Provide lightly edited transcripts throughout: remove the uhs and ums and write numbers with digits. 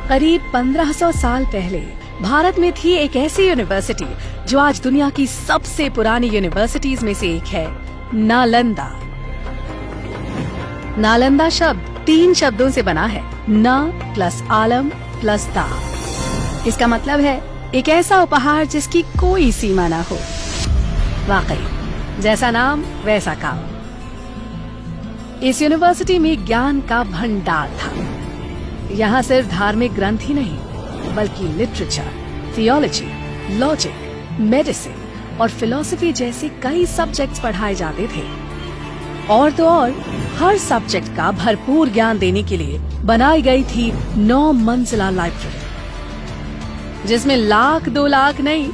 करीब 1500 साल पहले भारत में थी एक ऐसी यूनिवर्सिटी जो आज दुनिया की सबसे पुरानी यूनिवर्सिटीज में से एक है, नालंदा। नालंदा शब्द 3 शब्दों से बना है, न प्लस आलम प्लस दा। इसका मतलब है एक ऐसा उपहार जिसकी कोई सीमा ना हो। वाकई जैसा नाम वैसा काम। इस यूनिवर्सिटी में ज्ञान का भंडार था। यहाँ सिर्फ धार्मिक ग्रंथ ही नहीं बल्कि लिटरेचर, थियोलॉजी, लॉजिक, मेडिसिन और फिलॉसफी जैसे कई सब्जेक्ट्स पढ़ाए जाते थे। और तो और हर सब्जेक्ट का भरपूर ज्ञान देने के लिए बनाई गई थी 9 मंजिला लाइब्रेरी, जिसमें 1 लाख 2 लाख नहीं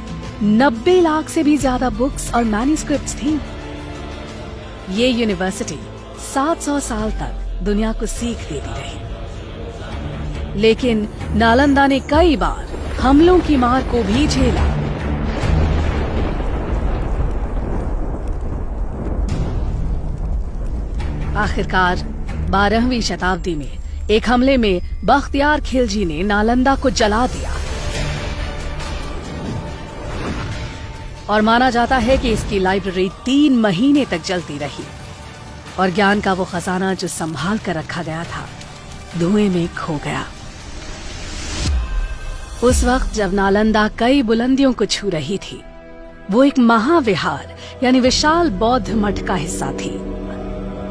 90 लाख से भी ज्यादा बुक्स और मैन्युस्क्रिप्ट्स थी। ये यूनिवर्सिटी 700 साल तक दुनिया को सीख देती रही, लेकिन नालंदा ने कई बार हमलों की मार को भी झेला। आखिरकार 12वीं शताब्दी में एक हमले में बख्तियार खिलजी ने नालंदा को जला दिया और माना जाता है कि इसकी लाइब्रेरी 3 महीने तक जलती रही और ज्ञान का वो खजाना जो संभाल कर रखा गया था धुएं में खो गया। उस वक्त जब नालंदा कई बुलंदियों को छू रही थी, वो एक महाविहार यानी विशाल बौद्ध मठ का हिस्सा थी,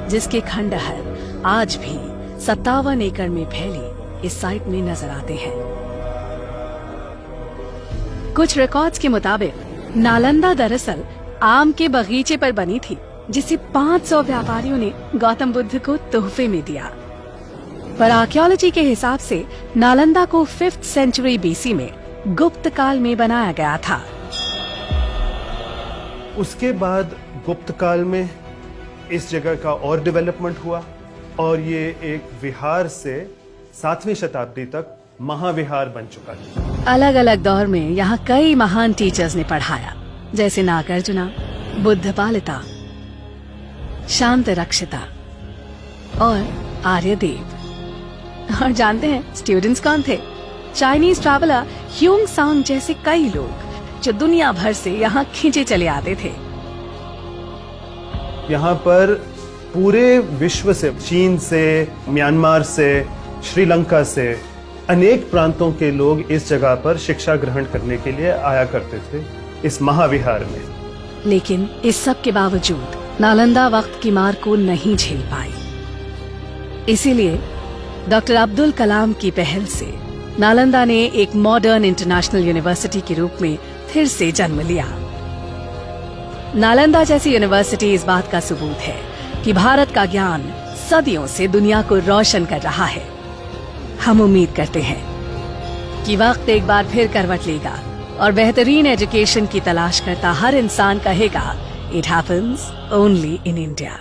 जिसके खंडहर आज भी 57 एकड़ में फैली इस साइट में नजर आते हैं। कुछ रिकॉर्ड्स के मुताबिक नालंदा दरअसल आम के बगीचे पर बनी थी, जिसे 500 व्यापारियों ने गौतम बुद्ध को तोहफे में दिया। पर आर्कियोलॉजी के हिसाब से नालंदा को 5th सेंचुरी बीसी में गुप्त काल में बनाया गया था। उसके बाद गुप्त काल में इस जगह का और डेवलपमेंट हुआ और ये एक विहार से 7वीं शताब्दी तक महाविहार बन चुका है। अलग अलग दौर में यहाँ कई महान टीचर्स ने पढ़ाया, जैसे नागार्जुना, बुद्धपालिता, शांत रक्षिता और आर्यदेव। और जानते हैं स्टूडेंट्स कौन थे? चाइनीज ट्रैवलर ह्यूंग सांग जैसे कई लोग जो दुनिया भर से यहाँ खींचे चले आते थे। यहाँ पर पूरे विश्व से, चीन से, म्यांमार से, श्रीलंका से अनेक प्रांतों के लोग इस जगह पर शिक्षा ग्रहण करने के लिए आया करते थे इस महाविहार में। लेकिन इस सब के बावजूद नालंदा वक्त की मार को नहीं झेल पाई। इसीलिए डॉक्टर अब्दुल कलाम की पहल से नालंदा ने एक मॉडर्न इंटरनेशनल यूनिवर्सिटी के रूप में फिर से जन्म लिया। नालंदा जैसी यूनिवर्सिटी इस बात का सबूत है कि भारत का ज्ञान सदियों से दुनिया को रोशन कर रहा है। हम उम्मीद करते हैं कि वक्त एक बार फिर करवट लेगा और बेहतरीन एजुकेशन की तलाश करता हर इंसान कहेगा, it happens only in India.